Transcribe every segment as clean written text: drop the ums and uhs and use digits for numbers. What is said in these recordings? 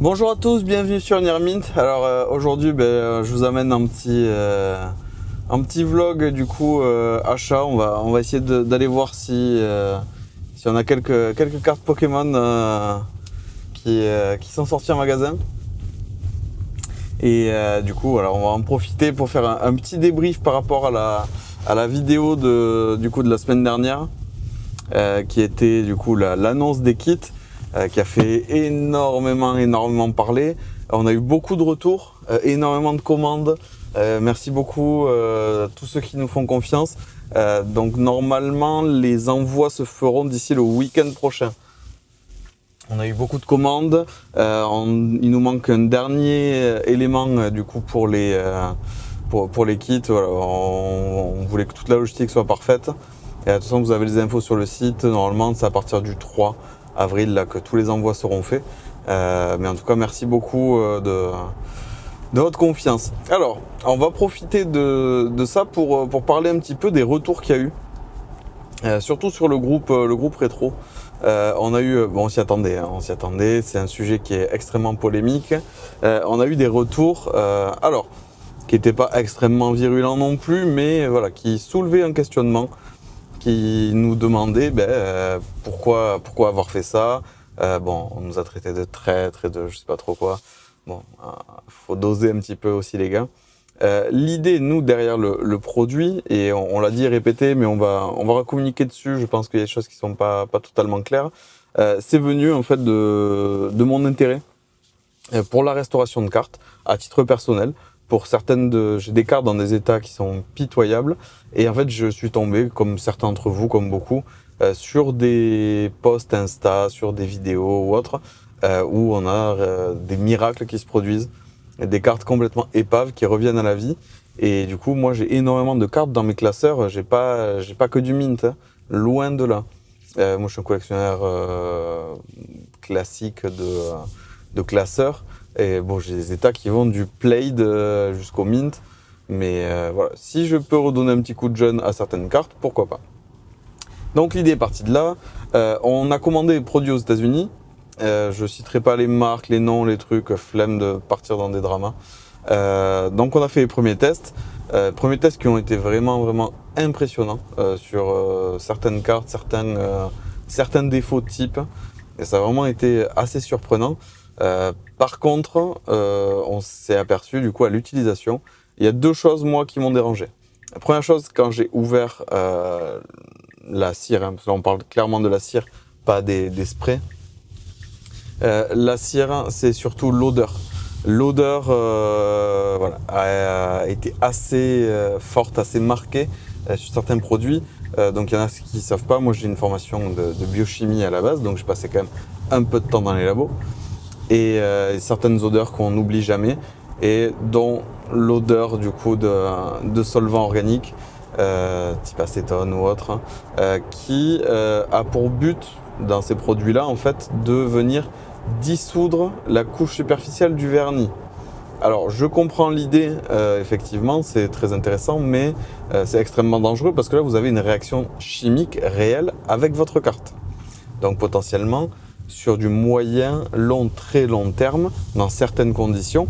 Bonjour à tous, bienvenue sur Nearmint. Alors aujourd'hui, je vous amène un petit vlog du coup achat. On va essayer d'aller voir si on a quelques cartes Pokémon qui sont sorties en magasin. Et du coup, voilà, on va en profiter pour faire un petit débrief par rapport à la vidéo de la semaine dernière, qui était du coup l'annonce des kits. Qui a fait énormément parler. On a eu beaucoup de retours, énormément de commandes. Merci beaucoup tous ceux qui nous font confiance. Donc normalement, les envois se feront d'ici le week-end prochain. On a eu beaucoup de commandes. Il nous manque un dernier élément du coup pour les kits. Voilà, on voulait que toute la logistique soit parfaite. Et de toute façon, vous avez les infos sur le site. Normalement, c'est à partir du 3 avril là, que tous les envois seront faits. Mais en tout cas, merci beaucoup de votre confiance. Alors, on va profiter de ça pour parler un petit peu des retours qu'il y a eu. Surtout sur le groupe rétro. On a eu, bon, on s'y attendait, c'est un sujet qui est extrêmement polémique. On a eu des retours, alors, qui n'étaient pas extrêmement virulents non plus, mais voilà, qui soulevaient un questionnement, qui nous demandait pourquoi avoir fait ça. Bon, on nous a traité de traîtres, de je sais pas trop quoi. Bon, faut doser un petit peu aussi les gars. L'idée, nous, derrière le produit, et on l'a dit et répété, mais on va recommuniquer dessus, je pense qu'il y a des choses qui sont pas totalement claires. C'est venu en fait de mon intérêt pour la restauration de cartes, à titre personnel. Pour j'ai des cartes dans des états qui sont pitoyables. Et en fait, je suis tombé, comme certains d'entre vous, comme beaucoup, sur des posts Insta, sur des vidéos ou autres, où on a des miracles qui se produisent, des cartes complètement épaves qui reviennent à la vie. Et du coup, moi, j'ai énormément de cartes dans mes classeurs. J'ai pas que du mint, hein, loin de là. Moi, je suis un collectionneur classique de classeurs. Et bon, j'ai des états qui vont du played jusqu'au mint. Mais voilà, si je peux redonner un petit coup de jeune à certaines cartes, pourquoi pas. Donc l'idée est partie de là. On a commandé des produits aux États-Unis. Je citerai pas les marques, les noms, les trucs, flemme de partir dans des dramas. Donc on a fait les premiers tests. Premiers tests qui ont été vraiment impressionnants sur certaines cartes, certains défauts de type. Et ça a vraiment été assez surprenant. Par contre, on s'est aperçu du coup à l'utilisation, il y a deux choses moi qui m'ont dérangé. La première chose, quand j'ai ouvert la cire, hein, parce que là on parle clairement de la cire, pas des sprays. La cire, c'est surtout l'odeur. L'odeur voilà, a été assez forte, assez marquée sur certains produits. Donc il y en a qui ne savent pas, moi j'ai une formation de biochimie à la base, donc je passais quand même un peu de temps dans les labos. Et certaines odeurs qu'on n'oublie jamais, et dont l'odeur du coup de solvants organiques, type acétone ou autre, qui a pour but dans ces produits-là en fait de venir dissoudre la couche superficielle du vernis. Alors je comprends l'idée, effectivement c'est très intéressant, mais c'est extrêmement dangereux parce que là vous avez une réaction chimique réelle avec votre carte. Donc potentiellement sur du moyen, long, très long terme, dans certaines conditions,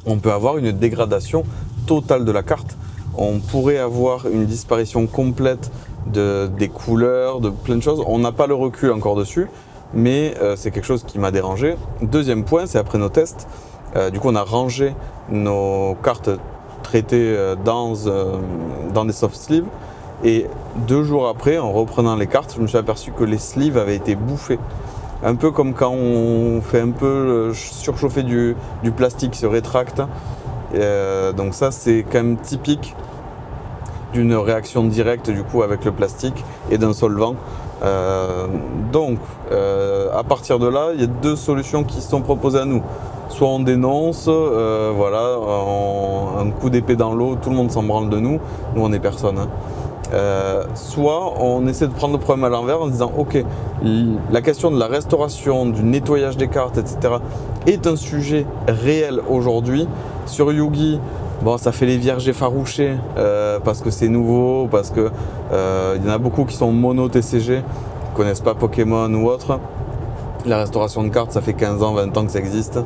on peut avoir une dégradation totale de la carte. On pourrait avoir une disparition complète des couleurs, de plein de choses. On n'a pas le recul encore dessus, mais c'est quelque chose qui m'a dérangé. Deuxième point, c'est après nos tests. Du coup, on a rangé nos cartes traitées dans des soft sleeves. Et 2 jours après, en reprenant les cartes, je me suis aperçu que les sleeves avaient été bouffés. Un peu comme quand on fait un peu surchauffer du plastique, se rétracte. Donc ça, c'est quand même typique d'une réaction directe du coup avec le plastique et d'un solvant. Donc, à partir de là, il y a deux solutions qui sont proposées à nous. Soit on dénonce, voilà, un coup d'épée dans l'eau, tout le monde s'en branle de nous, nous on est personne. Hein. Soit on essaie de prendre le problème à l'envers en disant ok, la question de la restauration, du nettoyage des cartes, etc. est un sujet réel aujourd'hui. Sur Yugi, bon, ça fait les vierges effarouchés parce que c'est nouveau, parce que il y en a beaucoup qui sont mono TCG, qui connaissent pas Pokémon ou autre. La restauration de cartes, ça fait 15 ans, 20 ans que ça existe.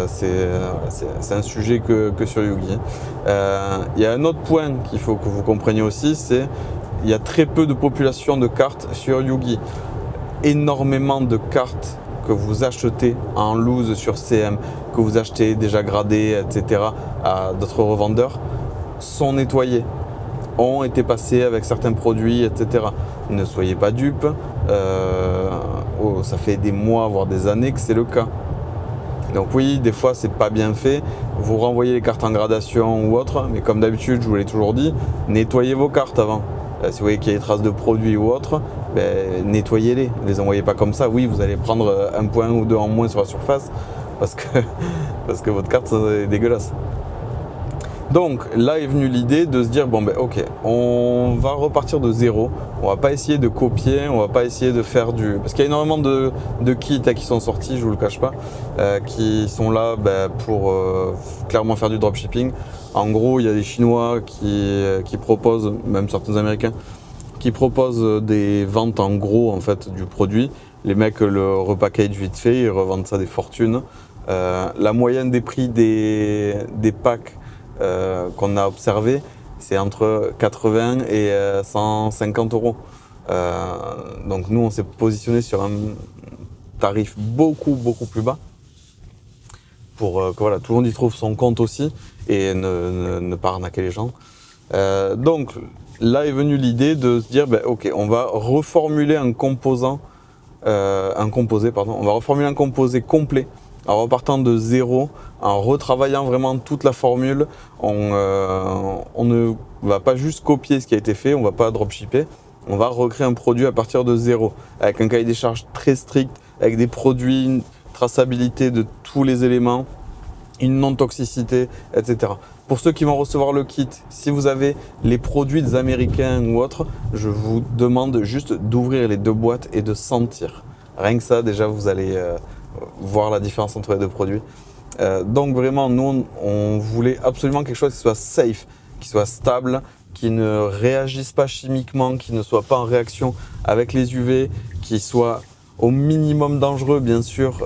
C'est un sujet que sur Yugi. Il y a un autre point qu'il faut que vous compreniez aussi, c'est qu'il y a très peu de population de cartes sur Yugi. Énormément de cartes que vous achetez en loose sur CM, que vous achetez déjà gradées, etc. à d'autres revendeurs, sont nettoyées, ont été passées avec certains produits, etc. Ne soyez pas dupes, ça fait des mois, voire des années que c'est le cas. Donc oui, des fois c'est pas bien fait, vous renvoyez les cartes en gradation ou autre, mais comme d'habitude, je vous l'ai toujours dit, nettoyez vos cartes avant. Si vous voyez qu'il y a des traces de produits ou autre, nettoyez-les, ne les envoyez pas comme ça. Oui, vous allez prendre un point ou deux en moins sur la surface parce que votre carte est dégueulasse. Donc là est venue l'idée de se dire ok, on va repartir de zéro, on va pas essayer de copier, on va pas essayer de faire du... Parce qu'il y a énormément de kits qui sont sortis, je vous le cache pas, qui sont là pour clairement faire du dropshipping. En gros, il y a des Chinois qui proposent, même certains Américains, qui proposent des ventes en gros en fait du produit. Les mecs le repackagent vite fait, ils revendent ça des fortunes. La moyenne des prix des packs qu'on a observé, c'est entre 80 et 150 euros. Donc nous, on s'est positionné sur un tarif beaucoup plus bas pour que voilà, tout le monde y trouve son compte aussi et ne pas arnaquer les gens. Donc là est venue l'idée de se dire ok, on va reformuler un composé complet en repartant de zéro, en retravaillant vraiment toute la formule. On ne va pas juste copier ce qui a été fait, on ne va pas dropshipper, on va recréer un produit à partir de zéro, avec un cahier des charges très strict, avec des produits, une traçabilité de tous les éléments, une non-toxicité, etc. Pour ceux qui vont recevoir le kit, si vous avez les produits des Américains ou autres, je vous demande juste d'ouvrir les deux boîtes et de sentir. Rien que ça, déjà, vous allez voir la différence entre les deux produits. Donc vraiment, nous, on voulait absolument quelque chose qui soit safe, qui soit stable, qui ne réagisse pas chimiquement, qui ne soit pas en réaction avec les UV, qui soit au minimum dangereux, bien sûr.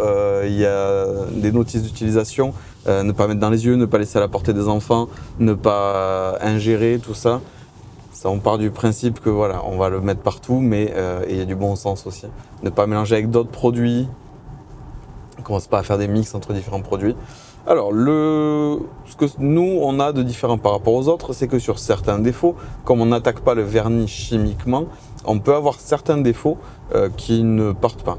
Il y a des notices d'utilisation, ne pas mettre dans les yeux, ne pas laisser à la portée des enfants, ne pas ingérer, tout ça. Ça, on part du principe que voilà, on va le mettre partout, mais il y a du bon sens aussi. Ne pas mélanger avec d'autres produits. On ne commence pas à faire des mix entre différents produits. Alors, ce que nous, on a de différent par rapport aux autres, c'est que sur certains défauts, comme on n'attaque pas le vernis chimiquement, on peut avoir certains défauts qui ne partent pas.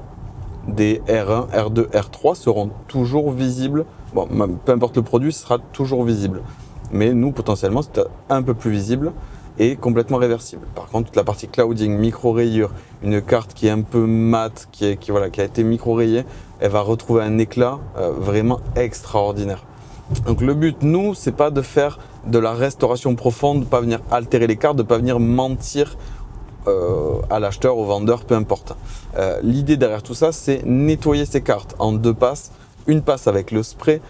Des R1, R2, R3 seront toujours visibles. Bon, peu importe le produit, ce sera toujours visible. Mais nous, potentiellement, c'est un peu plus visible et complètement réversible. Par contre, toute la partie clouding, micro-rayure, une carte qui est un peu mate, qui a été micro-rayée, elle va retrouver un éclat vraiment extraordinaire. Donc le but, nous, c'est pas de faire de la restauration profonde, de pas venir altérer les cartes, de pas venir mentir à l'acheteur, au vendeur, peu importe. L'idée derrière tout ça, c'est nettoyer ces cartes en deux passes. Une passe avec le spray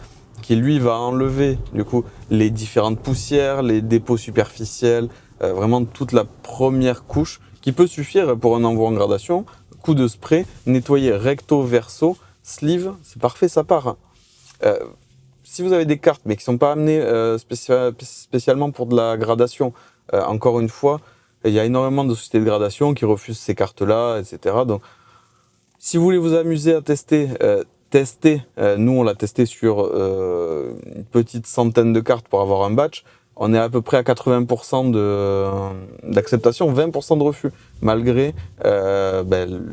qui lui va enlever du coup les différentes poussières, les dépôts superficiels, vraiment toute la première couche qui peut suffire pour un envoi en gradation. Coup de spray, nettoyer recto verso, sleeve, c'est parfait, ça part. Si vous avez des cartes mais qui ne sont pas amenées spécialement pour de la gradation, encore une fois, il y a énormément de sociétés de gradation qui refusent ces cartes-là, etc. Donc, si vous voulez vous amuser à tester, nous on l'a testé sur une petite centaine de cartes pour avoir un batch. On est à peu près à 80% d'acceptation, 20% de refus, malgré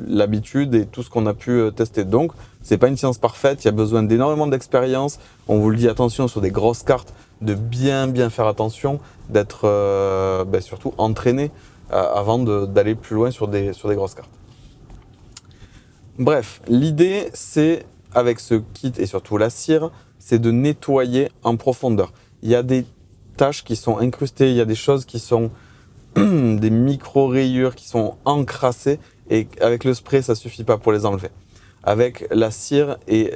l'habitude et tout ce qu'on a pu tester. Donc, c'est pas une science parfaite, il y a besoin d'énormément d'expérience. On vous le dit, attention sur des grosses cartes, de bien faire attention, d'être surtout entraîné avant d'aller plus loin sur des grosses cartes. Bref, l'idée, c'est, avec ce kit et surtout la cire, c'est de nettoyer en profondeur. Il y a des taches qui sont incrustées, il y a des choses qui sont des micro-rayures qui sont encrassées et avec le spray, ça suffit pas pour les enlever. Avec la cire et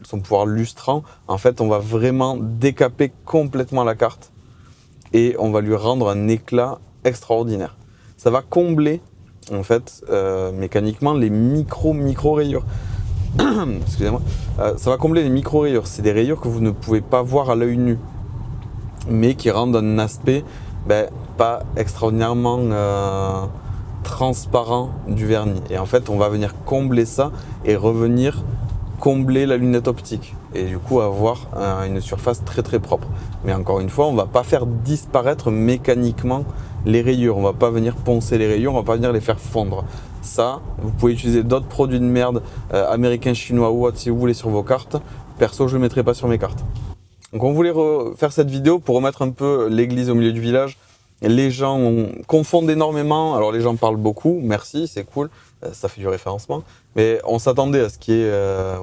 son pouvoir lustrant, en fait, on va vraiment décaper complètement la carte et on va lui rendre un éclat extraordinaire. Ça va combler, en fait, mécaniquement, les micro-rayures. excusez-moi, ça va combler les micro-rayures. C'est des rayures que vous ne pouvez pas voir à l'œil nu, mais qui rendent un aspect pas extraordinairement transparent du vernis. Et en fait, on va venir combler ça et revenir combler la lunette optique. Et du coup, avoir une surface très très propre. Mais encore une fois, on ne va pas faire disparaître mécaniquement les rayures. On ne va pas venir poncer les rayures, on ne va pas venir les faire fondre. Ça, vous pouvez utiliser d'autres produits de merde, américains, chinois ou autres, si vous voulez, sur vos cartes. Perso, je ne le mettrai pas sur mes cartes. Donc on voulait faire cette vidéo pour remettre un peu l'église au milieu du village. Les gens confondent énormément, alors les gens parlent beaucoup, merci, c'est cool, ça fait du référencement, mais on s'attendait à ce qu'il y ait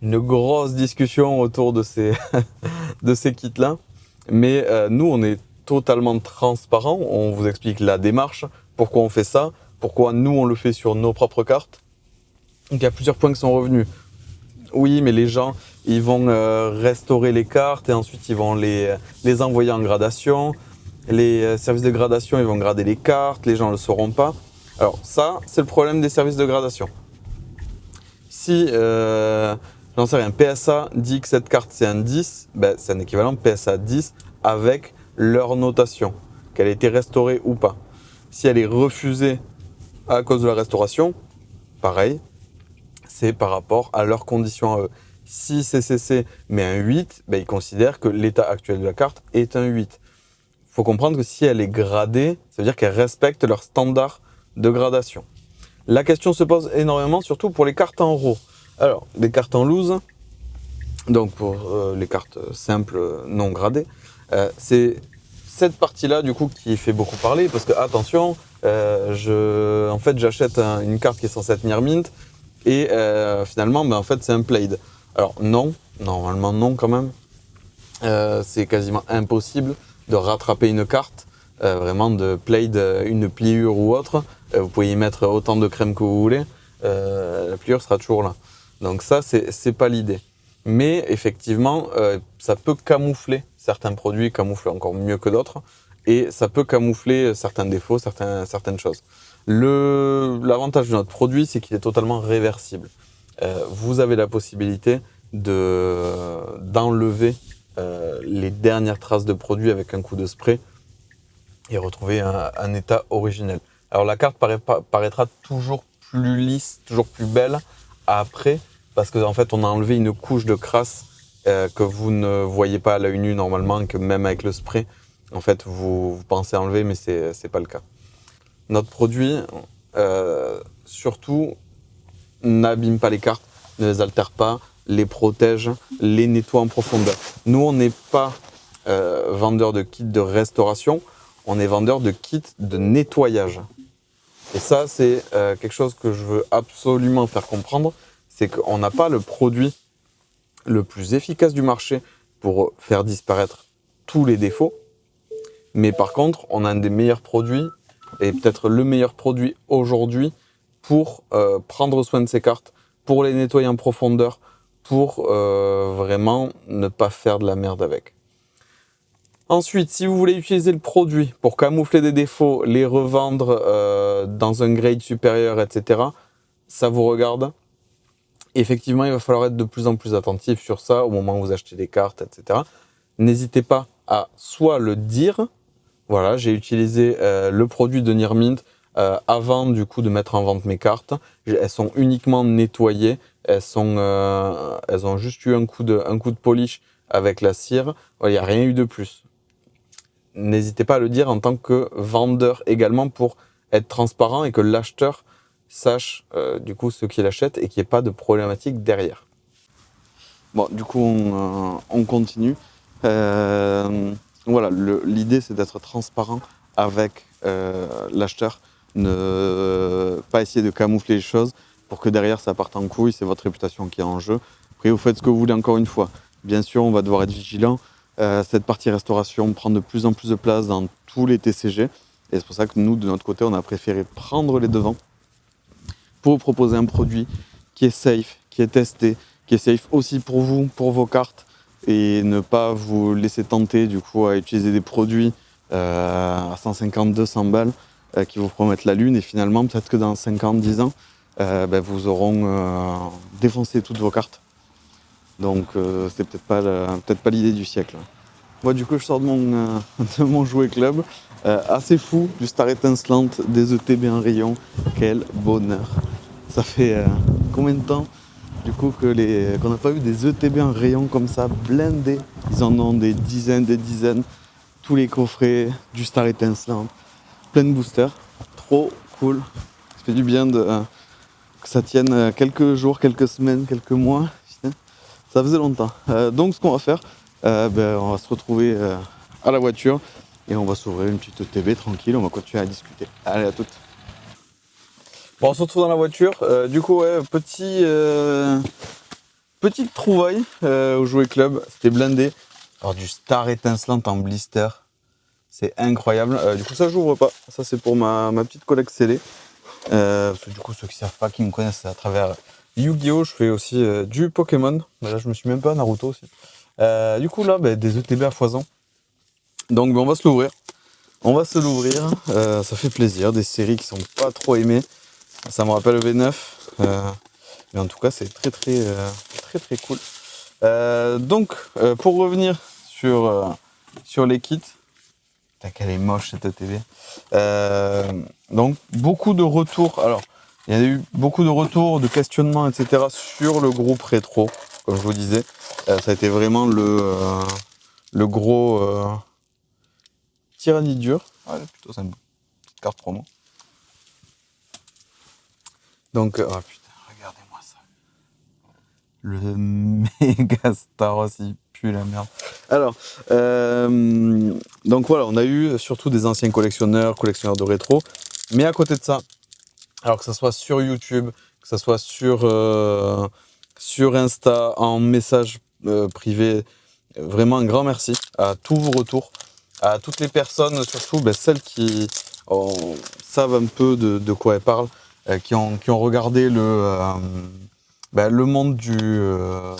une grosse discussion autour de ces, de ces kits-là. Mais nous, on est totalement transparent, on vous explique la démarche, pourquoi on fait ça, pourquoi nous, on le fait sur nos propres cartes. Donc il y a plusieurs points qui sont revenus. Oui, mais les gens, ils vont restaurer les cartes et ensuite ils vont les envoyer en gradation. Les services de gradation, ils vont grader les cartes, les gens ne le sauront pas. Alors ça, c'est le problème des services de gradation. Si, j'en sais rien, PSA dit que cette carte c'est un 10, c'est un équivalent PSA 10 avec leur notation, qu'elle a été restaurée ou pas. Si elle est refusée à cause de la restauration, pareil, c'est par rapport à leurs conditions à eux. Si CCC met un 8, ils considèrent que l'état actuel de la carte est un 8. Il faut comprendre que si elle est gradée, ça veut dire qu'elle respecte leur standard de gradation. La question se pose énormément, surtout pour les cartes en RAW. Alors, les cartes en loose, donc pour les cartes simples non gradées, c'est cette partie-là du coup qui fait beaucoup parler, parce que attention, en fait j'achète une carte qui est censée tenir mint, et finalement, en fait, c'est un played. Alors non, normalement non quand même. C'est quasiment impossible de rattraper une carte, vraiment de played, une pliure ou autre. Vous pouvez y mettre autant de crème que vous voulez, la pliure sera toujours là. Donc ça, c'est pas l'idée. Mais effectivement, ça peut camoufler certains produits, camoufler encore mieux que d'autres, et ça peut camoufler certains défauts, certaines choses. L'avantage de notre produit, c'est qu'il est totalement réversible. Vous avez la possibilité d'enlever les dernières traces de produit avec un coup de spray et retrouver un état originel. Alors la carte paraîtra toujours plus lisse, toujours plus belle après, parce qu'en fait on a enlevé une couche de crasse que vous ne voyez pas à l'œil nu normalement, et que même avec le spray, en fait vous pensez enlever, mais c'est pas le cas. Notre produit, surtout, n'abîme pas les cartes, ne les altère pas, les protège, les nettoie en profondeur. Nous, on n'est pas vendeur de kits de restauration, on est vendeur de kits de nettoyage. Et ça, c'est quelque chose que je veux absolument faire comprendre, c'est qu'on n'a pas le produit le plus efficace du marché pour faire disparaître tous les défauts, mais par contre, on a un des meilleurs produits, et peut-être le meilleur produit aujourd'hui pour prendre soin de ces cartes, pour les nettoyer en profondeur, pour vraiment ne pas faire de la merde avec. Ensuite, si vous voulez utiliser le produit pour camoufler des défauts, les revendre dans un grade supérieur, etc., ça vous regarde. Effectivement, il va falloir être de plus en plus attentif sur ça au moment où vous achetez des cartes, etc. N'hésitez pas à soit le dire, voilà, j'ai utilisé le produit de Nearmint avant du coup de mettre en vente mes cartes. Elles sont uniquement nettoyées, elles ont juste eu un coup de polish avec la cire. Il n'y a rien eu de plus. N'hésitez pas à le dire en tant que vendeur également pour être transparent et que l'acheteur sache du coup ce qu'il achète et qu'il n'y ait pas de problématique derrière. Bon, du coup on continue. Voilà, l'idée c'est d'être transparent avec l'acheteur, ne pas essayer de camoufler les choses pour que derrière ça parte en couille, c'est votre réputation qui est en jeu. Après vous faites ce que vous voulez encore une fois. Bien sûr on va devoir être vigilant, cette partie restauration prend de plus en plus de place dans tous les TCG et c'est pour ça que nous de notre côté on a préféré prendre les devants pour vous proposer un produit qui est safe, qui est testé, qui est safe aussi pour vous, pour vos cartes, et ne pas vous laisser tenter du coup à utiliser des produits à 150-200 balles qui vous promettent la lune, et finalement peut-être que dans 50-10 ans vous auront défoncé toutes vos cartes. Donc c'est peut-être pas l'idée du siècle. Moi du coup je sors de mon jouet club. Assez fou, du Star étincelante, des ETB en rayon. Quel bonheur. Ça fait combien de temps du coup qu'on n'a pas eu des ETB en rayon comme ça, blindés. Ils en ont des dizaines. Tous les coffrets, du Star étincelant, plein de boosters. Trop cool. Ça fait du bien que ça tienne quelques jours, quelques semaines, quelques mois. Putain, ça faisait longtemps. Donc ce qu'on va faire, on va se retrouver à la voiture et on va s'ouvrir une petite ETB tranquille, on va continuer à discuter. Allez, à toutes. Bon, on se retrouve dans la voiture. Du coup, ouais, petite trouvaille au Jouet Club. C'était blindé. Alors du Star étincelante en blister. C'est incroyable. Du coup, ça, j'ouvre pas. Ça, c'est pour ma petite collecte scellée. Parce que du coup, ceux qui savent pas, qui me connaissent à travers Yu-Gi-Oh, je fais aussi du Pokémon. Là, je me suis même pas à Naruto aussi. Du coup, là, des ETB à foison. Donc, on va se l'ouvrir. On va se l'ouvrir. Ça fait plaisir. Des séries qui sont pas trop aimées. Ça me rappelle V9. Mais en tout cas, c'est très cool. Pour revenir sur les kits. Putain, qu'elle est moche cette ETB. Donc, beaucoup de retours. Alors, il y a eu beaucoup de retours, de questionnements, etc. sur le groupe rétro, comme je vous disais. Ça a été vraiment le gros tyrannie dur. Ouais, plutôt sympa. Petite carte promo. Donc, oh putain, regardez-moi ça. Le méga Staros, il pue la merde. Alors, donc voilà, on a eu surtout des anciens collectionneurs de rétro. Mais à côté de ça, alors que ce soit sur YouTube, que ce soit sur Insta, en message privé, vraiment un grand merci à tous vos retours, à toutes les personnes, surtout celles qui savent un peu de quoi elles parlent, qui ont regardé le monde de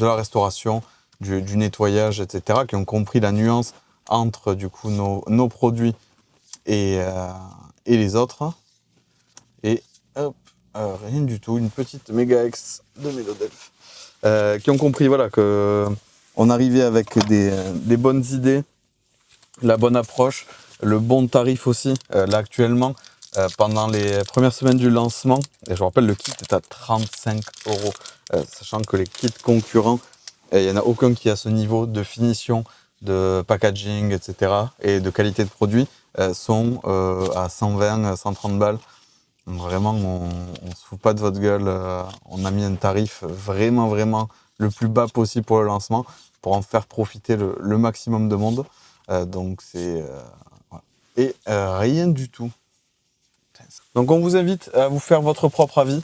la restauration, du nettoyage, etc., qui ont compris la nuance entre du coup nos produits et les autres. Et hop, rien du tout, une petite méga ex de Mélodelph. Qui ont compris voilà, qu'on arrivait avec des bonnes idées, la bonne approche, le bon tarif aussi. Là actuellement, pendant les premières semaines du lancement, et je vous rappelle, le kit est à 35 €, sachant que les kits concurrents, il n'y en a aucun qui a ce niveau de finition, de packaging, etc. et de qualité de produit, sont à 120, 130 balles. Donc vraiment, on se fout pas de votre gueule. On a mis un tarif vraiment le plus bas possible pour le lancement, pour en faire profiter le maximum de monde. Donc c'est voilà. Et rien du tout. Donc on vous invite à vous faire votre propre avis.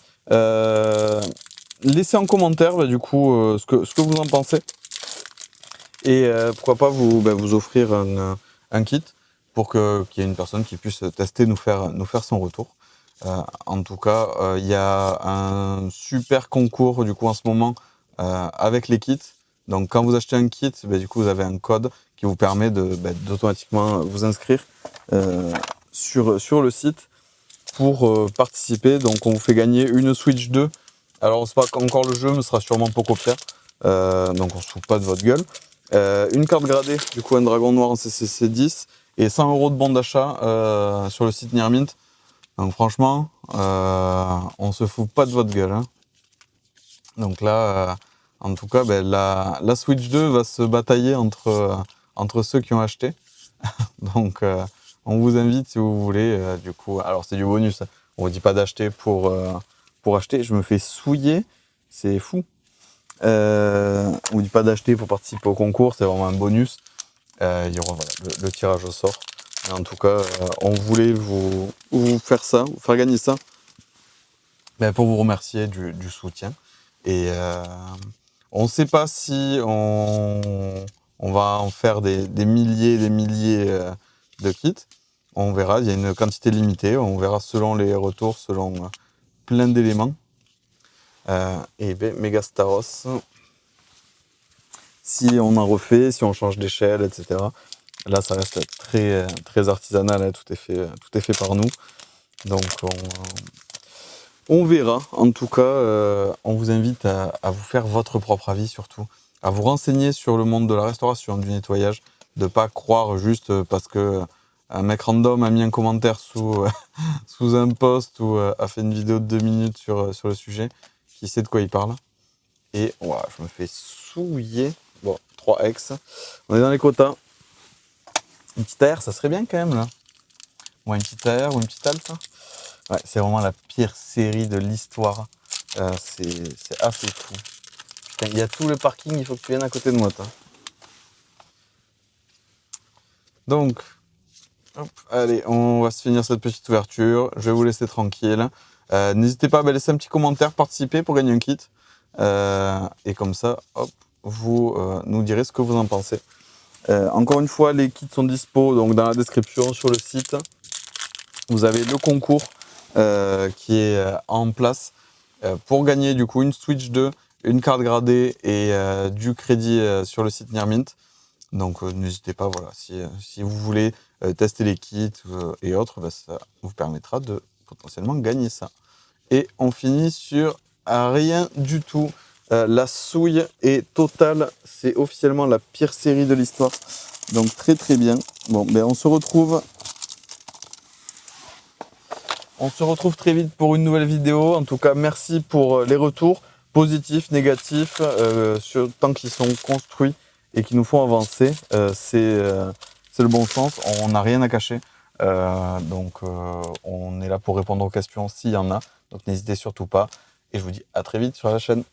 Laissez en commentaire du coup ce que vous en pensez. Et pourquoi pas vous offrir un kit pour qu'il y ait une personne qui puisse tester, nous faire son retour. En tout cas, il y a un super concours du coup en ce moment avec les kits. Donc quand vous achetez un kit, du coup vous avez un code qui vous permet d'automatiquement vous inscrire sur le site pour participer. Donc on vous fait gagner une Switch 2. Alors on sait pas encore le jeu, mais ce sera sûrement Pocopia. Donc on se fout pas de votre gueule. Une carte gradée, du coup un dragon noir en CCC 10 et 100 € de bon d'achat sur le site Nearmint. Donc franchement, on se fout pas de votre gueule. Hein. Donc là, en tout cas, la Switch 2 va se batailler entre ceux qui ont acheté. Donc on vous invite si vous voulez. Du coup, alors c'est du bonus. Hein. On vous dit pas d'acheter pour acheter. Je me fais souiller, c'est fou. On vous dit pas d'acheter pour participer au concours, c'est vraiment un bonus. Il y aura le tirage au sort. Et en tout cas, on voulait vous faire ça, vous faire gagner ça, pour vous remercier du soutien. Et on ne sait pas si on va en faire des milliers de kits. On verra, il y a une quantité limitée. On verra selon les retours, selon plein d'éléments. Et Mega Staros, si on en refait, si on change d'échelle, etc. Là, ça reste très artisanal, hein, tout est fait par nous. Donc, On verra. En tout cas, on vous invite à vous faire votre propre avis surtout, à vous renseigner sur le monde de la restauration, du nettoyage, de pas croire juste parce que un mec random a mis un commentaire sous, sous un post ou a fait une vidéo de 2 minutes sur le sujet, qui sait de quoi il parle. Et voilà, je me fais souiller. Bon, 3x. On est dans les quotas. Une petite AR, ça serait bien quand même là. Ouais, une petite AR ou une petite Alpha. Ouais, c'est vraiment la pire série de l'histoire. C'est assez fou. Putain, il y a tout le parking, il faut que tu viennes à côté de moi, toi. Donc, hop, allez, on va se finir cette petite ouverture. Je vais vous laisser tranquille. N'hésitez pas à laisser un petit commentaire, participer pour gagner un kit. Et comme ça, hop, vous nous direz ce que vous en pensez. Encore une fois, les kits sont dispo donc dans la description sur le site. Vous avez le concours qui est en place pour gagner du coup une Switch 2, une carte gradée et du crédit sur le site Nearmint. Donc n'hésitez pas, voilà, si vous voulez tester les kits et autres, bah, ça vous permettra de potentiellement gagner ça. Et on finit sur rien du tout. La souille est totale, c'est officiellement la pire série de l'histoire. Donc très très bien. Bon, ben on se retrouve très vite pour une nouvelle vidéo. En tout cas, merci pour les retours positifs, négatifs, tant qu'ils sont construits et qui nous font avancer. C'est le bon sens, on n'a rien à cacher. Donc on est là pour répondre aux questions s'il y en a. Donc n'hésitez surtout pas. Et je vous dis à très vite sur la chaîne.